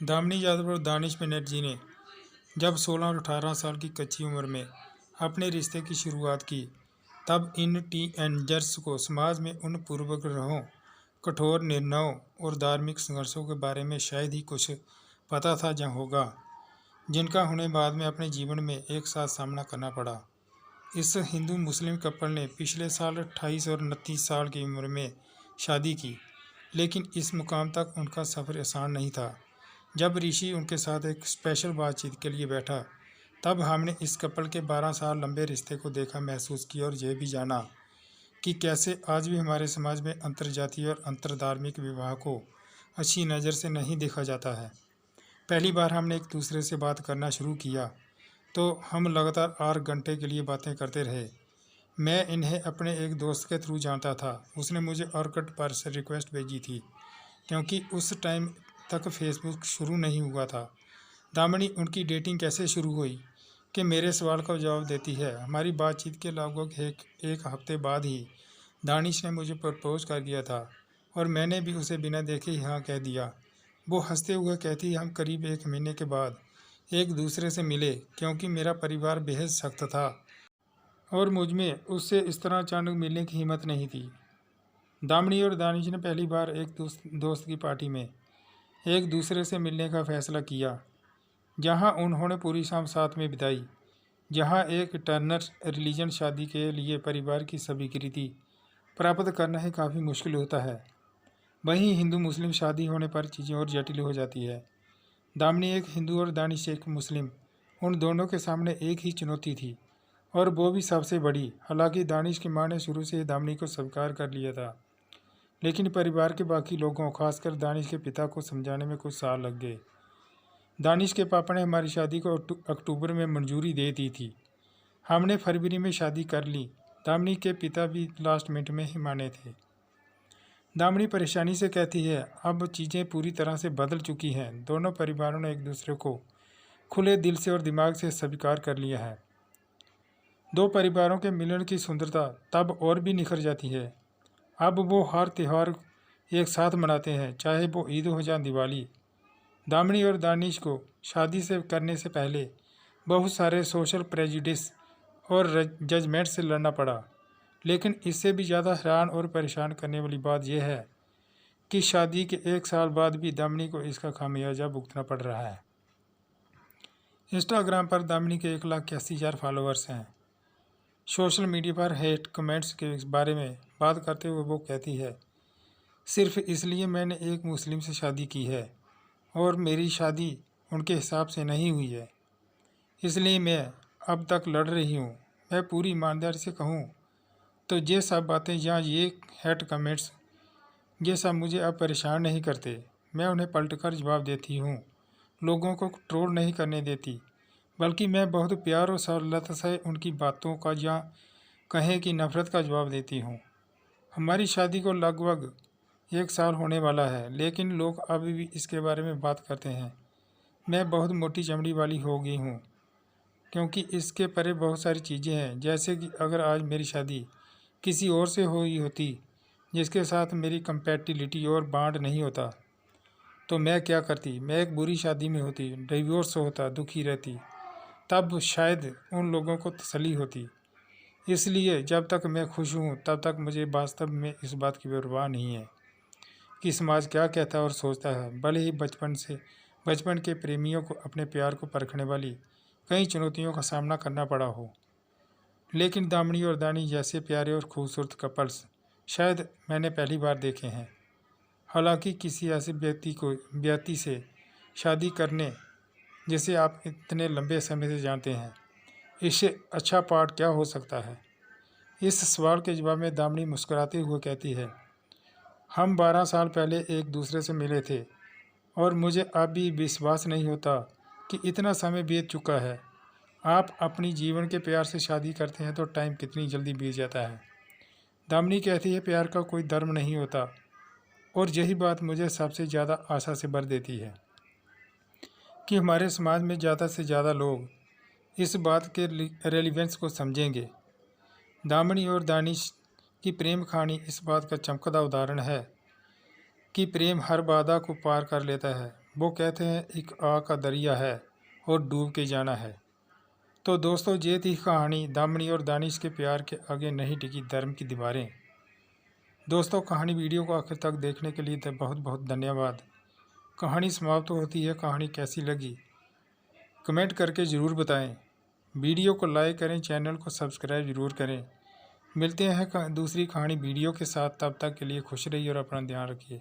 दामिनी यादव और दानिश बनर्जी ने जब 16 और 18 साल की कच्ची उम्र में अपने रिश्ते की शुरुआत की, तब इन टीनेजर्स को समाज में उन पूर्वाग्रहों, कठोर निर्णयों और धार्मिक संघर्षों के बारे में शायद ही कुछ पता था या होगा, जिनका उन्हें बाद में अपने जीवन में एक साथ सामना करना पड़ा। इस हिंदू मुस्लिम कपल ने पिछले साल 28 और 29 साल की उम्र में शादी की, लेकिन इस मुकाम तक उनका सफ़र आसान नहीं था। जब ऋषि उनके साथ एक स्पेशल बातचीत के लिए बैठा, तब हमने इस कपल के 12 साल लंबे रिश्ते को देखा, महसूस किया और यह भी जाना कि कैसे आज भी हमारे समाज में अंतर्जातीय और अंतरधार्मिक विवाह को अच्छी नज़र से नहीं देखा जाता है। पहली बार हमने एक दूसरे से बात करना शुरू किया तो हम लगातार 8 घंटे के लिए बातें करते रहे। मैं इन्हें अपने एक दोस्त के थ्रू जानता था। उसने मुझे ऑर्कुट पर से रिक्वेस्ट भेजी थी, क्योंकि उस टाइम तक फेसबुक शुरू नहीं हुआ था। दामिनी उनकी डेटिंग कैसे शुरू हुई कि मेरे सवाल का जवाब देती है। हमारी बातचीत के लगभग एक हफ्ते बाद ही दानिश ने मुझे प्रपोज कर दिया था और मैंने भी उसे बिना देखे ही हाँ कह दिया। वो हंसते हुए कहती, हम करीब 1 महीने के बाद एक दूसरे से मिले, क्योंकि मेरा परिवार बेहद सख्त था और मुझ में उससे इस तरह अचानक मिलने की हिम्मत नहीं थी। दामिनी और दानिश ने पहली बार एक दोस्त की पार्टी में एक दूसरे से मिलने का फैसला किया, जहां उन्होंने पूरी शाम साथ में बिताई। जहां एक टर्नर रिलीजन शादी के लिए परिवार की स्वीकृति प्राप्त करना ही काफ़ी मुश्किल होता है, वहीं हिंदू मुस्लिम शादी होने पर चीज़ें और जटिल हो जाती है। दामिनी एक हिंदू और दानिश एक मुस्लिम, उन दोनों के सामने एक ही चुनौती थी, और वो भी सबसे बड़ी। हालांकि दानिश की मां ने शुरू से दामिनी को स्वीकार कर लिया था, लेकिन परिवार के बाकी लोगों, खासकर दानिश के पिता को समझाने में कुछ साल लग गए। दानिश के पापा ने हमारी शादी को अक्टूबर में मंजूरी दे दी थी। हमने फरवरी में शादी कर ली। दामिनी के पिता भी लास्ट मिनट में ही माने थे। दामिनी परेशानी से कहती है, अब चीज़ें पूरी तरह से बदल चुकी हैं। दोनों परिवारों ने एक दूसरे को खुले दिल से और दिमाग से स्वीकार कर लिया है। दो परिवारों के मिलन की सुंदरता तब और भी निखर जाती है। अब वो हर त्यौहार एक साथ मनाते हैं, चाहे वो ईद हो या दिवाली। दामिनी और दानिश को शादी से करने से पहले बहुत सारे सोशल प्रेजुडिस और जजमेंट से लड़ना पड़ा, लेकिन इससे भी ज़्यादा हैरान और परेशान करने वाली बात यह है कि शादी के 1 साल बाद भी दामिनी को इसका खामियाजा भुगतना पड़ रहा है। इंस्टाग्राम पर दामिनी के 1,81,000 फॉलोअर्स हैं। सोशल मीडिया पर हेट कमेंट्स के बारे में बात करते हुए वो कहती है, सिर्फ इसलिए मैंने एक मुस्लिम से शादी की है और मेरी शादी उनके हिसाब से नहीं हुई है, इसलिए मैं अब तक लड़ रही हूँ। मैं पूरी ईमानदारी से कहूँ तो ये सब बातें या ये हेट कमेंट्स, ये सब मुझे अब परेशान नहीं करते। मैं उन्हें पलटकर जवाब देती हूँ, लोगों को ट्रोल नहीं करने देती, बल्कि मैं बहुत प्यार और सरलता से उनकी बातों का या कहें कि नफ़रत का जवाब देती हूँ। हमारी शादी को लगभग 1 साल होने वाला है, लेकिन लोग अभी भी इसके बारे में बात करते हैं। मैं बहुत मोटी चमड़ी वाली हो गई हूँ, क्योंकि इसके परे बहुत सारी चीज़ें हैं, जैसे कि अगर आज मेरी शादी किसी और से हुई होती जिसके साथ मेरी कंपैटिबिलिटी और बॉन्ड नहीं होता, तो मैं क्या करती? मैं एक बुरी शादी में होती, डिवोर्स होता, दुखी रहती, तब शायद उन लोगों को तसल्ली होती। इसलिए जब तक मैं खुश हूँ तब तक मुझे वास्तव में इस बात की परवाह नहीं है कि समाज क्या कहता है और सोचता है। भले ही बचपन के प्रेमियों को अपने प्यार को परखने वाली कई चुनौतियों का सामना करना पड़ा हो, लेकिन दामिनी और दानिश जैसे प्यारे और खूबसूरत कपल्स शायद मैंने पहली बार देखे हैं। हालांकि किसी ऐसे व्यक्ति से शादी करने जिसे आप इतने लंबे समय से जानते हैं, इससे अच्छा पार्ट क्या हो सकता है? इस सवाल के जवाब में दामिनी मुस्कुराते हुए कहती है, हम 12 साल पहले एक दूसरे से मिले थे और मुझे अब भी विश्वास नहीं होता कि इतना समय बीत चुका है। आप अपनी जीवन के प्यार से शादी करते हैं तो टाइम कितनी जल्दी बीत जाता है। दामिनी कहती है, प्यार का कोई धर्म नहीं होता, और यही बात मुझे सबसे ज़्यादा आशा से भर देती है कि हमारे समाज में ज़्यादा से ज़्यादा लोग इस बात के रेलिवेंस को समझेंगे। दामिनी और दानिश की प्रेम कहानी इस बात का चमकदार उदाहरण है कि प्रेम हर बाधा को पार कर लेता है। वो कहते हैं एक आ का दरिया है और डूब के जाना है। तो दोस्तों ये थी कहानी दामिनी और दानिश के प्यार के आगे नहीं टिकी धर्म की दीवारें। दोस्तों वीडियो को आखिर तक देखने के लिए बहुत बहुत धन्यवाद। कहानी समाप्त होती है, कहानी कैसी लगी कमेंट करके ज़रूर बताएं। वीडियो को लाइक करें, चैनल को सब्सक्राइब ज़रूर करें। मिलते हैं दूसरी कहानी वीडियो के साथ, तब तक के लिए खुश रहिए और अपना ध्यान रखिए।